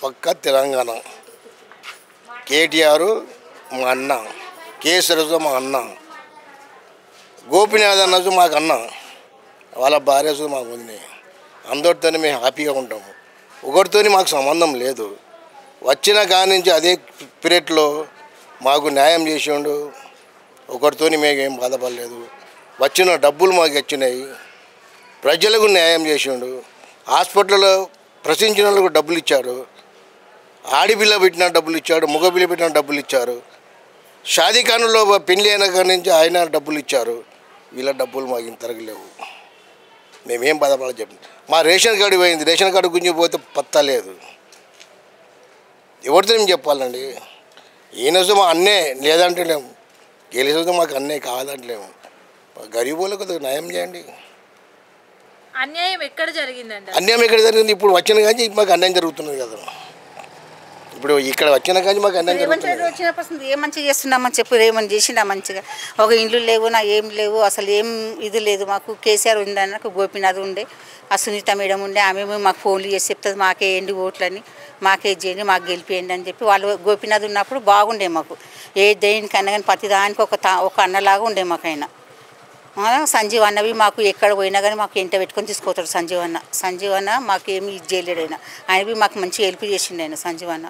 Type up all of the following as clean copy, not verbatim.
పక్క తెలంగాణ. కేటీఆర్ మా అన్న, కేసీఆర్ మా అన్న, గోపినాథ్ అన్నది మాకు అన్న, వాళ్ళ భార్య మాకు ఉంది. అందరితో మేము హ్యాపీగా ఉంటాము. ఒకరితో మాకు సంబంధం లేదు. వచ్చిన కాడి నుంచి అదే పీరియడ్లో మాకు న్యాయం చేసిండు. ఒకరితో మేము ఏం బాధపడలేదు. వచ్చిన డబ్బులు మాకు వచ్చినాయి. ప్రజలకు న్యాయం చేసిండు. హాస్పిటల్లో ప్రశ్నించిన వాళ్ళకు డబ్బులు ఇచ్చాడు. ఆడిపిల్ల పెట్టిన డబ్బులు ఇచ్చాడు. మగపిల్ల పెట్టిన డబ్బులు ఇచ్చారు. షాదీఖానాలో పెళ్లి అయిన కాడి నుంచి ఆయన డబ్బులు ఇచ్చారు. వీళ్ళ డబ్బులు మాకు ఇంతవరకు లేవు. మేమేం బాధపడాలి చెప్పండి. మా రేషన్ కార్డు పోయింది. రేషన్ కార్డు గురించి పోతే పత్తా లేదు. ఎవరితో మేము చెప్పాలండి? ఈయన మా అన్నే లేదంటలేము, గెలిచే మాకు అన్నే కావాలంటలేము. గరీబులకు న్యాయం చేయండి. అన్యాయం ఎక్కడ జరిగిందండి? అన్యాయం ఎక్కడ జరిగింది? ఇప్పుడు వచ్చిన కానీ మాకు అన్యాయం జరుగుతున్నది కదా. ఇప్పుడు ఇక్కడ వచ్చిన కానీ మాకు అన్యాయం జరుగుతుంది. వచ్చినప్పుడు ఏం మంచిగా చేస్తున్నామని చెప్పు, ఏమని చేసినా మంచిగా. ఒక ఇండ్లు లేవు, నా ఏం లేవు, అసలు ఏం ఇది లేదు మాకు. కేసీఆర్ ఉందని నాకు గోపినాథ్ ఉండే, ఆ సునీత మేడం ఉండే, ఆమె మాకు ఫోన్లు చేసి చెప్తుంది మాకే ఏంటి ఓట్లని, మాకే చేయండి, మాకు గెలిపియండి అని చెప్పి. వాళ్ళు గోపినాథ్ ఉన్నప్పుడు బాగుండే మాకు. ఏ దేనికన్నా కానీ ప్రతి దానికి ఒక అన్నలాగా ఉండే మాకైనా. సంజీవ్ అన్నవి మాకు ఎక్కడ పోయినా కానీ మాకు ఎంట పెట్టుకొని తీసుకుపోతాడు సంజీవ్ అన్న మాకు ఏమి ఇది చేయలేడు. ఆయనవి మాకు మంచిగా హెల్ప్ చేసిండు ఆయన సంజీవ్ అన్న.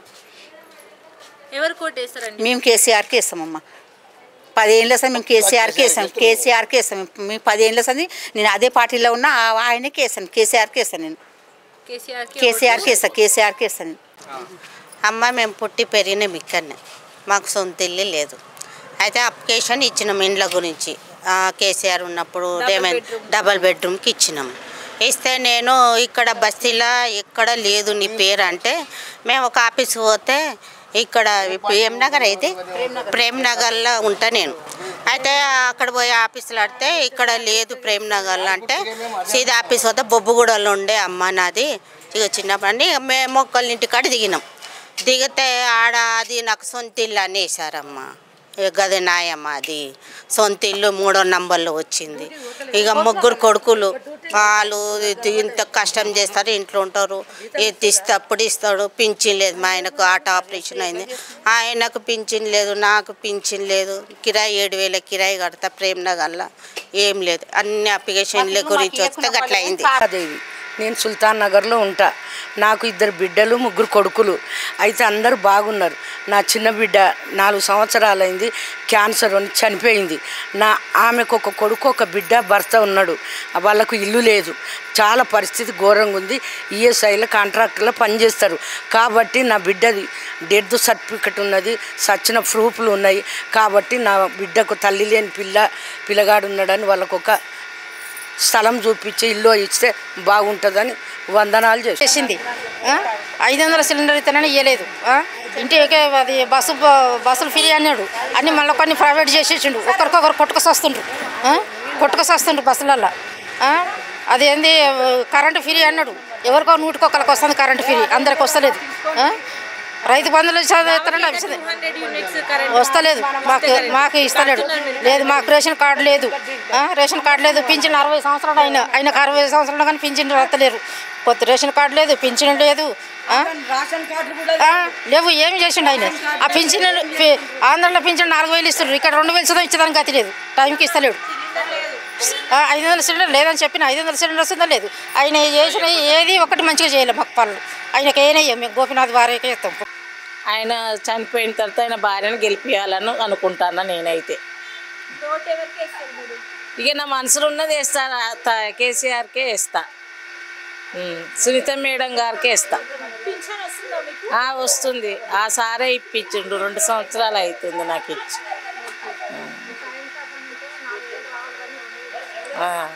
ఎవరు కోటేస్తారండి? మేము కేసీఆర్కి వేస్తామమ్మా. 10 ఏళ్ళ సార్ మేము కేసీఆర్కి వేస్తాం. మేము 10 ఏళ్ళ సార్ నేను అదే పార్టీలో ఉన్నా, ఆయనకి వేస్తాను. కేసీఆర్కి వేస్తాను నేను. కేసీఆర్కి వేస్తాను నేను. అమ్మ మేము పుట్టి పెరిగినాం ఇక్కడనే. మాకు సొంత ఇల్లు లేదు. అయితే అప్లికేషన్ ఇచ్చినాం ఇండ్ల గురించి. కేసీఆర్ ఉన్నప్పుడు డబల్ బెడ్రూమ్కి ఇచ్చినాం. ఇస్తే నేను ఇక్కడ బస్తీలో ఎక్కడ లేదు నీ పేరు అంటే, మేము ఒక ఆఫీస్కి పోతే ఇక్కడ ప్రేమ్నగర్ అయితే ప్రేమ్నగర్లో ఉంటా నేను. అయితే అక్కడ పోయి ఆఫీసులో ఆడితే ఇక్కడ లేదు ప్రేమ్నగర్లో అంటే, సీదా ఆఫీస్ పోతే బొబ్బుగూడలో ఉండే అమ్మ నాది. ఇక చిన్నప్పుడు అని మేము ఒకళ్ళ ఇంటికాడ దిగితే ఆడ అది నాకు సొంత ఇల్లు అని వేసారమ్మ. గది నాయమ్మ, అది సొంత ఇల్లు 3వ నంబర్లో వచ్చింది. ఇక 3 కొడుకులు, వాళ్ళు ఇంత కష్టం చేస్తారు, ఇంట్లో ఉంటారు. అప్పుడు ఇస్తాడు. పింఛన్ లేదు. మా ఆయనకు హార్ట్ ఆపరేషన్ అయింది, ఆయనకు పింఛన్ లేదు, నాకు పింఛన్ లేదు. కిరాయి 7,000 కిరాయి కడతా ప్రేమ్నగర్లో. ఏం లేదు. అన్ని అప్లికేషన్ల గురించి వస్తే గట్ల అయింది. నేను సుల్తాన్ నగర్లో ఉంటా. నాకు 2 బిడ్డలు 3 కొడుకులు. అయితే అందరూ బాగున్నారు. నా చిన్న బిడ్డ 4 సంవత్సరాలైంది, క్యాన్సర్ అని చనిపోయింది. ఆమెకు ఒక కొడుకు, ఒక బిడ్డ, భర్త ఉన్నాడు. వాళ్ళకు ఇల్లు లేదు. చాలా పరిస్థితి ఘోరంగా ఉంది. ఈఎస్ఐలో కాంట్రాక్ట్లో పనిచేస్తారు. కాబట్టి నా బిడ్డది డెత్ సర్టిఫికెట్ ఉన్నది, సచ్చిన ప్రూఫ్లు ఉన్నాయి. కాబట్టి నా బిడ్డకు తల్లి లేని పిల్లగాడు ఉన్నాడని వాళ్ళకు ఒక స్థలం చూపించి ఇల్లు ఇస్తే బాగుంటుందని వందనాలు చేసింది. 500 సిలిండర్ ఇతనని ఇవ్వలేదు. ఇంటికి అది బస్సులు ఫ్రీ అన్నాడు. అన్నీ మళ్ళీ కొన్ని ప్రైవేట్ చేసేసిండు. ఒకరికొకరు కొట్టుకొస్తుండ్రు బస్సులల్లో. అది ఏంది కరెంటు ఫ్రీ అన్నాడు. ఎవరికో 100 వస్తుంది కరెంటు ఫ్రీ, అందరికి వస్తలేదు. రైతు బంధువులు వస్తలేదు, మాకు ఇస్తలేడు. లేదు, మాకు రేషన్ కార్డు లేదు. పింఛన్ 60 సంవత్సరాలు ఆయనకు 60 సంవత్సరాలు కానీ పింఛన్ రాస్తలేరు. కొత్త రేషన్ కార్డు లేదు, పింఛన్ లేదు, లేవు. ఏమి చేసిండు ఆయన? ఆ పింఛన్ ఆంధ్రలో పింఛన్ 4,000 ఇస్తున్నారు. ఇక్కడ 2,000 సుధా ఇచ్చేదానికి గతి లేదు. టైంకి ఇస్తలేడు. 500 సిలిండర్ లేదని చెప్పిన 500 సిలిండర్ వస్తుందా లేదు. ఆయన చేసిన ఏది ఒకటి మంచిగా చేయలేము. మాకు పనులు ఆయనకి ఏనయ్యా. మేము గోపినాథ్ భార్యకే ఇస్తాం. ఆయన చనిపోయిన తర్వాత ఆయన భార్యను గెలిపించాలని అనుకుంటాను నేనైతే. ఇక నా మనసులో ఉన్నది వేస్తా, కేసీఆర్కే వేస్తా, సునీత మేడం గారికే వేస్తా. వస్తుంది. ఆ సారే ఇప్పించిండు. 2 సంవత్సరాలు అవుతుంది నాకు ఇచ్చి.